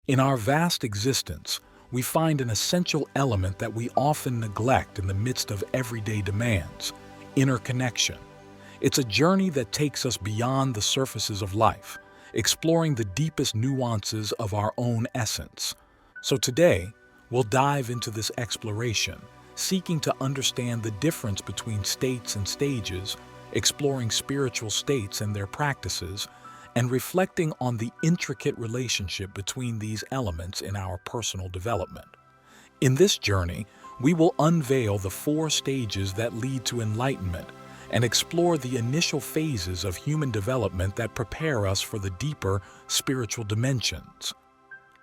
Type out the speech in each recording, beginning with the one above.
In our vast existence, we find an essential element that we often neglect in the midst of everyday demands: interconnection. It's a journey that takes us beyond the surfaces of life, exploring the deepest nuances of our own essence. So today, we'll dive into this exploration, seeking to understand the difference between states and stages, exploring spiritual states and their practices, and reflecting on the intricate relationship between these elements in our personal development. In this journey, we will unveil the four stages that lead to enlightenment and explore the initial phases of human development that prepare us for the deeper spiritual dimensions.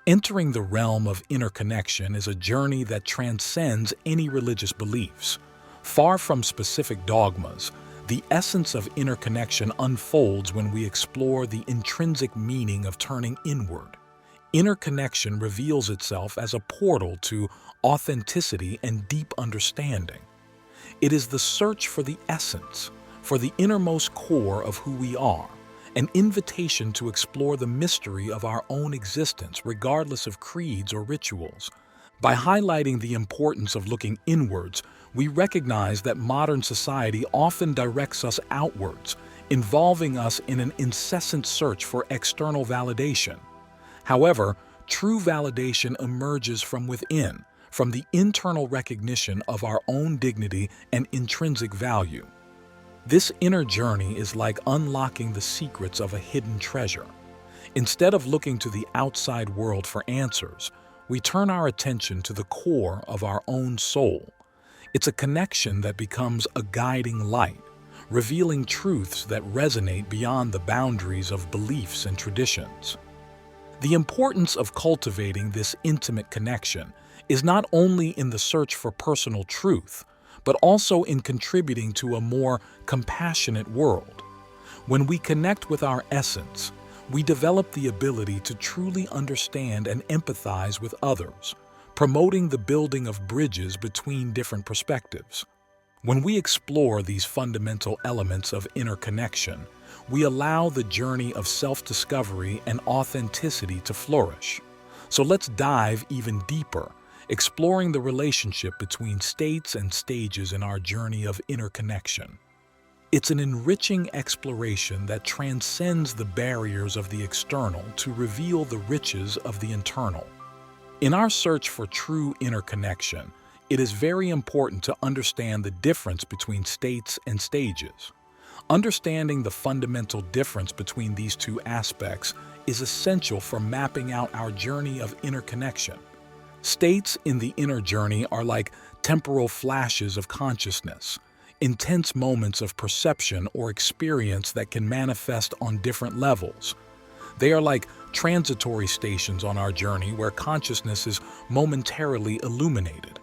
Entering the realm of interconnection is a journey that transcends any religious beliefs. Far from specific dogmas, the essence of interconnection unfolds when we explore the intrinsic meaning of turning inward. Interconnection reveals itself as a portal to authenticity and deep understanding. It is the search for the essence, for the innermost core of who we are, an invitation to explore the mystery of our own existence regardless of creeds or rituals. By highlighting the importance of looking inwards, we recognize that modern society often directs us outwards, involving us in an incessant search for external validation. However, true validation emerges from within, from the internal recognition of our own dignity and intrinsic value. This inner journey is like unlocking the secrets of a hidden treasure. Instead of looking to the outside world for answers, we turn our attention to the core of our own soul. It's a connection that becomes a guiding light, revealing truths that resonate beyond the boundaries of beliefs and traditions. The importance of cultivating this intimate connection is not only in the search for personal truth, but also in contributing to a more compassionate world. When we connect with our essence, we develop the ability to truly understand and empathize with others, promoting the building of bridges between different perspectives. When we explore these fundamental elements of interconnection, we allow the journey of self-discovery and authenticity to flourish. So let's dive even deeper, exploring the relationship between states and stages in our journey of interconnection. It's an enriching exploration that transcends the barriers of the external to reveal the riches of the internal. In our search for true interconnection, it is very important to understand the difference between states and stages. Understanding the fundamental difference between these two aspects is essential for mapping out our journey of interconnection. States in the inner journey are like temporal flashes of consciousness, intense moments of perception or experience that can manifest on different levels. They are like transitory stations on our journey where consciousness is momentarily illuminated.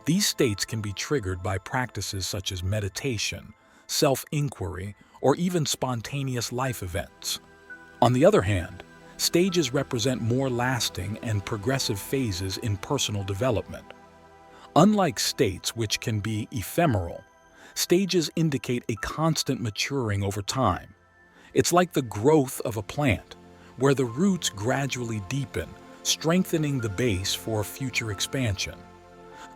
These states can be triggered by practices such as meditation, self-inquiry, or even spontaneous life events. On the other hand, stages represent more lasting and progressive phases in personal development. Unlike states, which can be ephemeral, stages indicate a constant maturing over time. It's like the growth of a plant, where the roots gradually deepen, strengthening the base for future expansion.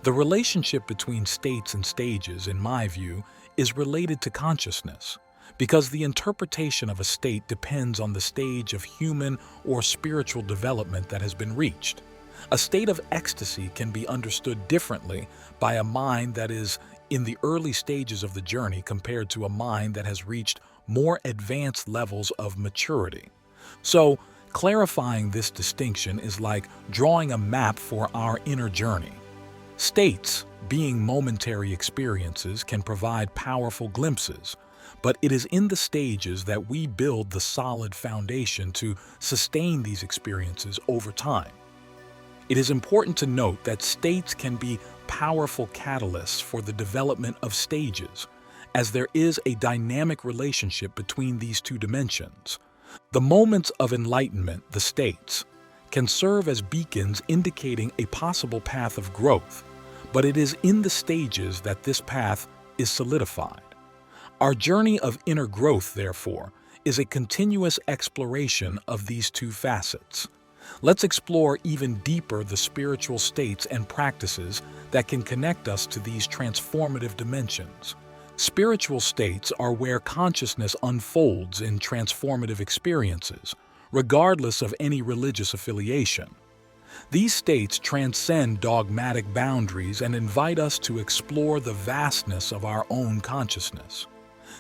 The relationship between states and stages, in my view, is related to consciousness, because the interpretation of a state depends on the stage of human or spiritual development that has been reached. A state of ecstasy can be understood differently by a mind that is in the early stages of the journey compared to a mind that has reached more advanced levels of maturity. So, clarifying this distinction is like drawing a map for our inner journey. States, being momentary experiences, can provide powerful glimpses, but it is in the stages that we build the solid foundation to sustain these experiences over time. It is important to note that states can be powerful catalysts for the development of stages, as there is a dynamic relationship between these two dimensions. The moments of enlightenment, the states, can serve as beacons indicating a possible path of growth, but it is in the stages that this path is solidified. Our journey of inner growth, therefore, is a continuous exploration of these two facets. Let's explore even deeper the spiritual states and practices that can connect us to these transformative dimensions. Spiritual states are where consciousness unfolds in transformative experiences, regardless of any religious affiliation. These states transcend dogmatic boundaries and invite us to explore the vastness of our own consciousness.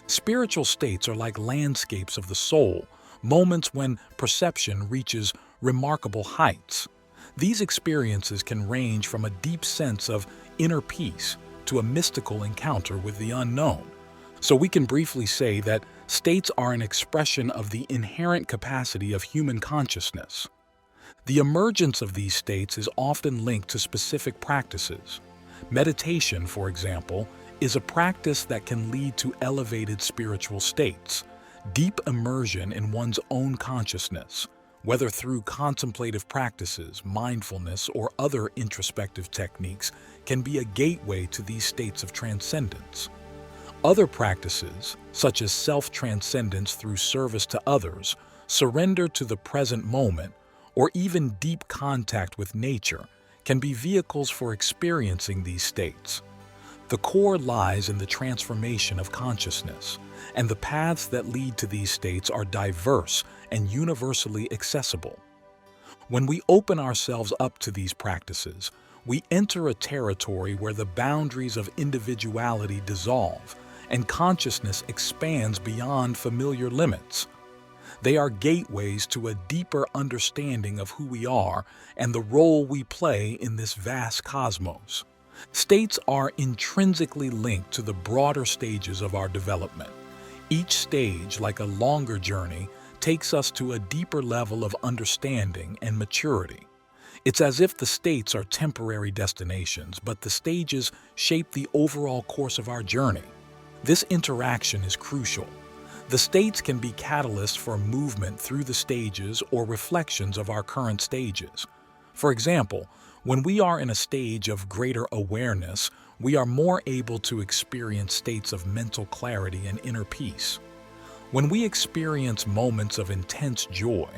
Spiritual states are like landscapes of the soul, moments when perception reaches remarkable heights. These experiences can range from a deep sense of inner peace to a mystical encounter with the unknown. So we can briefly say that states are an expression of the inherent capacity of human consciousness. The emergence of these states is often linked to specific practices. Meditation, for example, is a practice that can lead to elevated spiritual states. Deep immersion in one's own consciousness, whether through contemplative practices, mindfulness, or other introspective techniques, can be a gateway to these states of transcendence. Other practices, such as self-transcendence through service to others, surrender to the present moment, or even deep contact with nature, can be vehicles for experiencing these states. The core lies in the transformation of consciousness, and the paths that lead to these states are diverse and universally accessible. When we open ourselves up to these practices, we enter a territory where the boundaries of individuality dissolve and consciousness expands beyond familiar limits. They are gateways to a deeper understanding of who we are and the role we play in this vast cosmos. States are intrinsically linked to the broader stages of our development. Each stage, like a longer journey, takes us to a deeper level of understanding and maturity. It's as if the states are temporary destinations, but the stages shape the overall course of our journey. This interaction is crucial. The states can be catalysts for movement through the stages or reflections of our current stages. For example, when we are in a stage of greater awareness, we are more able to experience states of mental clarity and inner peace. When we experience moments of intense joy,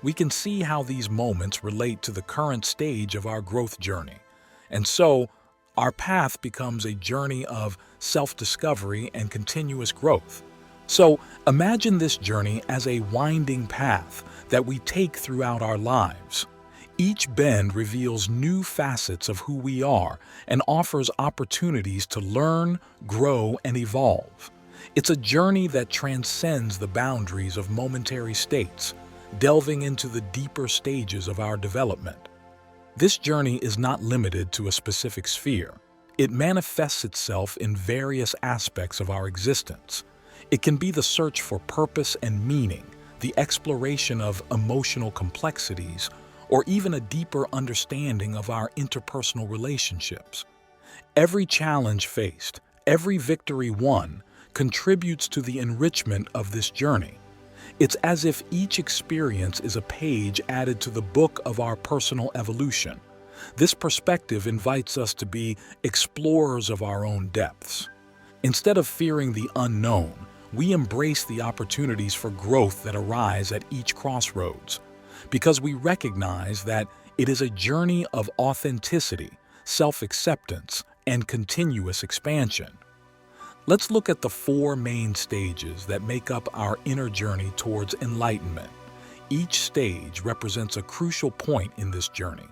we can see how these moments relate to the current stage of our growth journey. And so, our path becomes a journey of self-discovery and continuous growth. So, imagine this journey as a winding path that we take throughout our lives. Each bend reveals new facets of who we are and offers opportunities to learn, grow, and evolve. It's a journey that transcends the boundaries of momentary states, delving into the deeper stages of our development. This journey is not limited to a specific sphere. It manifests itself in various aspects of our existence. It can be the search for purpose and meaning, the exploration of emotional complexities, or even a deeper understanding of our interpersonal relationships. Every challenge faced, every victory won, contributes to the enrichment of this journey. It's as if each experience is a page added to the book of our personal evolution. This perspective invites us to be explorers of our own depths. Instead of fearing the unknown, we embrace the opportunities for growth that arise at each crossroads, because we recognize that it is a journey of authenticity, self-acceptance, and continuous expansion. Let's look at the four main stages that make up our inner journey towards enlightenment. Each stage represents a crucial point in this journey,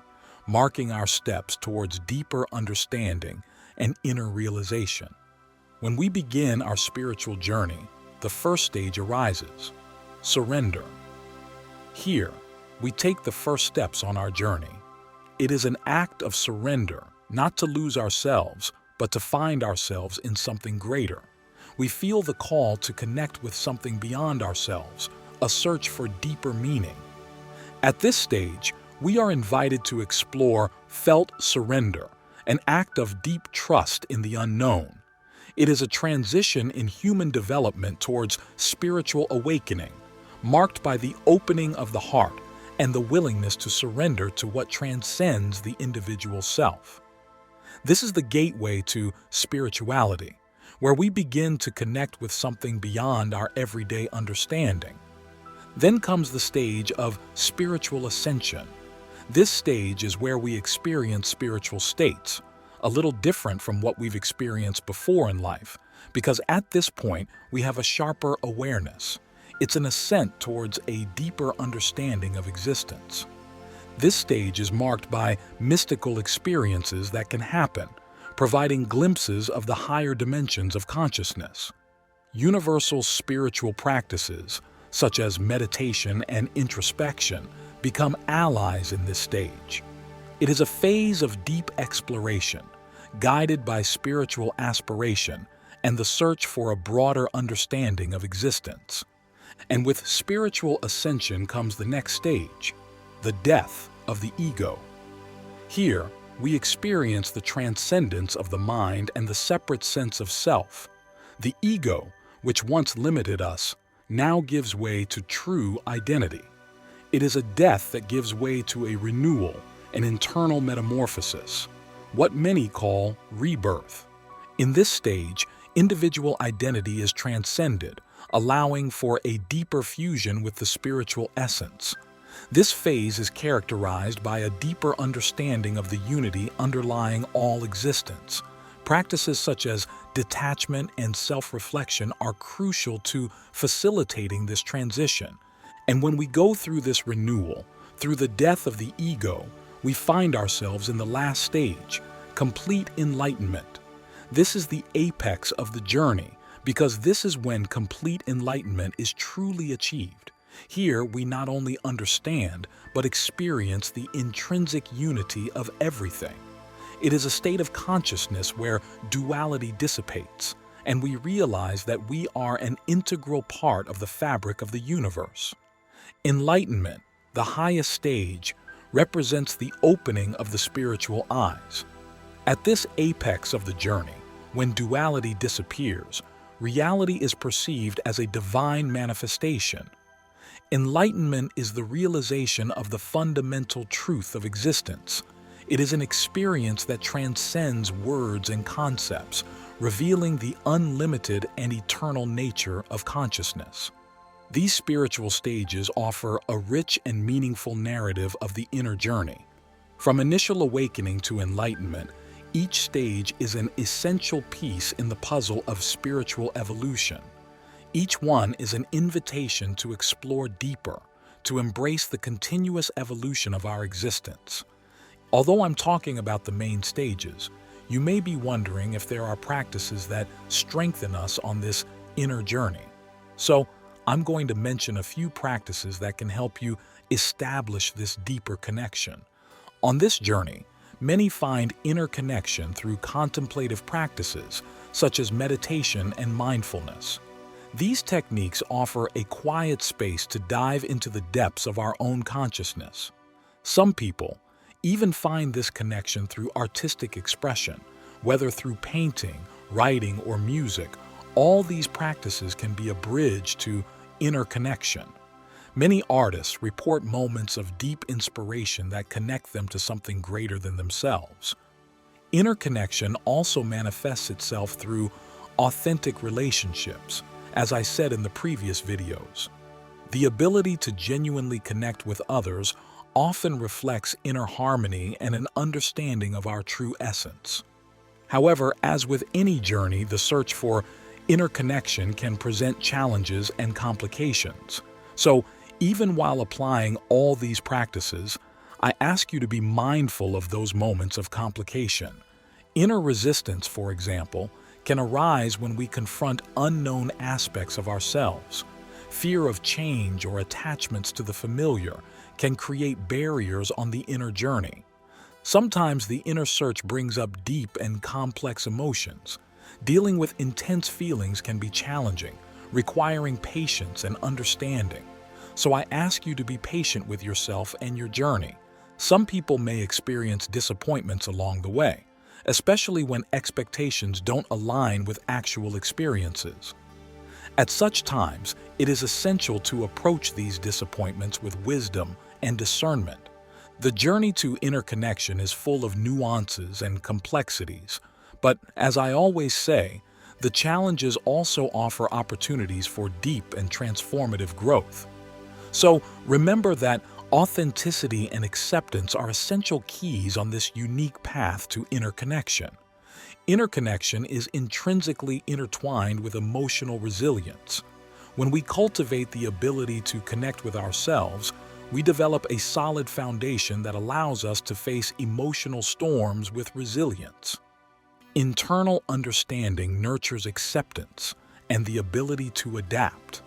marking our steps towards deeper understanding and inner realization. When we begin our spiritual journey, the first stage arises: surrender. Here, we take the first steps on our journey. It is an act of surrender, not to lose ourselves, but to find ourselves in something greater. We feel the call to connect with something beyond ourselves, a search for deeper meaning. At this stage, we are invited to explore felt surrender, an act of deep trust in the unknown. It is a transition in human development towards spiritual awakening, marked by the opening of the heart and the willingness to surrender to what transcends the individual self. This is the gateway to spirituality, where we begin to connect with something beyond our everyday understanding. Then comes the stage of spiritual ascension, This stage is where we experience spiritual states, a little different from what we've experienced before in life, because at this point we have a sharper awareness. It's an ascent towards a deeper understanding of existence. This stage is marked by mystical experiences that can happen, providing glimpses of the higher dimensions of consciousness. Universal spiritual practices, such as meditation and introspection, become allies in this stage. It is a phase of deep exploration, guided by spiritual aspiration and the search for a broader understanding of existence. And with spiritual ascension comes the next stage, the death of the ego. Here, we experience the transcendence of the mind and the separate sense of self. The ego, which once limited us, now gives way to true identity. It is a death that gives way to a renewal, an internal metamorphosis, what many call rebirth. In this stage, individual identity is transcended, allowing for a deeper fusion with the spiritual essence. This phase is characterized by a deeper understanding of the unity underlying all existence. Practices such as detachment and self-reflection are crucial to facilitating this transition. And when we go through this renewal, through the death of the ego, we find ourselves in the last stage, complete enlightenment. This is the apex of the journey, because this is when complete enlightenment is truly achieved. Here, we not only understand, but experience the intrinsic unity of everything. It is a state of consciousness where duality dissipates, and we realize that we are an integral part of the fabric of the universe. Enlightenment, the highest stage, represents the opening of the spiritual eyes. At this apex of the journey, when duality disappears, reality is perceived as a divine manifestation. Enlightenment is the realization of the fundamental truth of existence. It is an experience that transcends words and concepts, revealing the unlimited and eternal nature of consciousness. These spiritual stages offer a rich and meaningful narrative of the inner journey. From initial awakening to enlightenment, each stage is an essential piece in the puzzle of spiritual evolution. Each one is an invitation to explore deeper, to embrace the continuous evolution of our existence. Although I'm talking about the main stages, you may be wondering if there are practices that strengthen us on this inner journey. So, I'm going to mention a few practices that can help you establish this deeper connection. On this journey, many find inner connection through contemplative practices, such as meditation and mindfulness. These techniques offer a quiet space to dive into the depths of our own consciousness. Some people even find this connection through artistic expression, whether through painting, writing, or music. All these practices can be a bridge to inner connection. Many artists report moments of deep inspiration that connect them to something greater than themselves. Inner connection also manifests itself through authentic relationships, as I said in the previous videos. The ability to genuinely connect with others often reflects inner harmony and an understanding of our true essence. However, as with any journey, the search for inner connection can present challenges and complications. So, even while applying all these practices, I ask you to be mindful of those moments of complication. Inner resistance, for example, can arise when we confront unknown aspects of ourselves. Fear of change or attachments to the familiar can create barriers on the inner journey. Sometimes the inner search brings up deep and complex emotions. Dealing with intense feelings can be challenging, requiring patience and understanding. So I ask you to be patient with yourself and your journey. Some people may experience disappointments along the way, especially when expectations don't align with actual experiences. At such times, it is essential to approach these disappointments with wisdom and discernment. The journey to inner connection is full of nuances and complexities, but as I always say, the challenges also offer opportunities for deep and transformative growth. So remember that Authenticity and acceptance are essential keys on this unique path to inner connection. Inner connection is intrinsically intertwined with emotional resilience. When we cultivate the ability to connect with ourselves, we develop a solid foundation that allows us to face emotional storms with resilience. Internal understanding nurtures acceptance and the ability to adapt.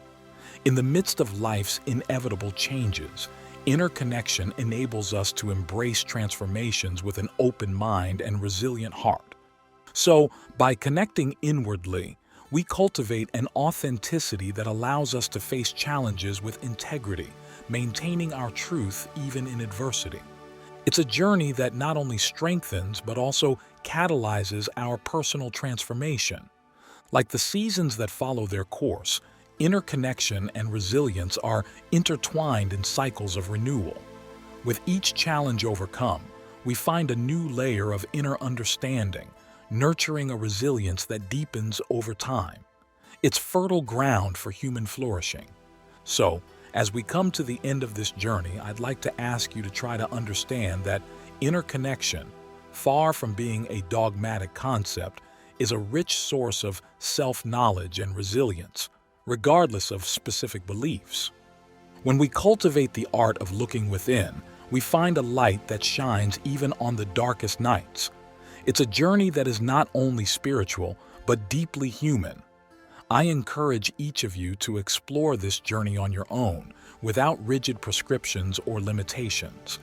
In the midst of life's inevitable changes, inner connection enables us to embrace transformations with an open mind and resilient heart. So, by connecting inwardly, we cultivate an authenticity that allows us to face challenges with integrity, maintaining our truth even in adversity. It's a journey that not only strengthens but also catalyzes our personal transformation. Like the seasons that follow their course, inner connection and resilience are intertwined in cycles of renewal. With each challenge overcome, we find a new layer of inner understanding, nurturing a resilience that deepens over time. It's fertile ground for human flourishing. So, as we come to the end of this journey, I'd like to ask you to try to understand that inner connection, far from being a dogmatic concept, is a rich source of self-knowledge and resilience, regardless of specific beliefs. When we cultivate the art of looking within, we find a light that shines even on the darkest nights. It's a journey that is not only spiritual, but deeply human. I encourage each of you to explore this journey on your own, without rigid prescriptions or limitations.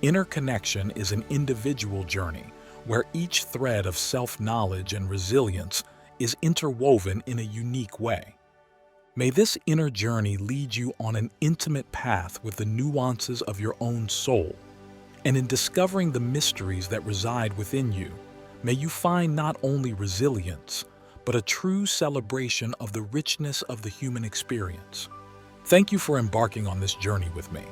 Inner connection is an individual journey, where each thread of self-knowledge and resilience is interwoven in a unique way. May this inner journey lead you on an intimate path with the nuances of your own soul. And in discovering the mysteries that reside within you, may you find not only resilience, but a true celebration of the richness of the human experience. Thank you for embarking on this journey with me.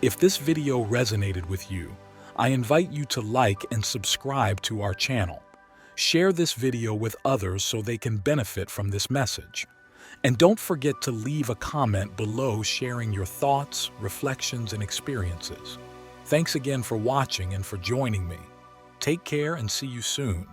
If this video resonated with you, I invite you to like and subscribe to our channel. Share this video with others so they can benefit from this message. And don't forget to leave a comment below sharing your thoughts, reflections, and experiences. Thanks again for watching and for joining me. Take care and see you soon.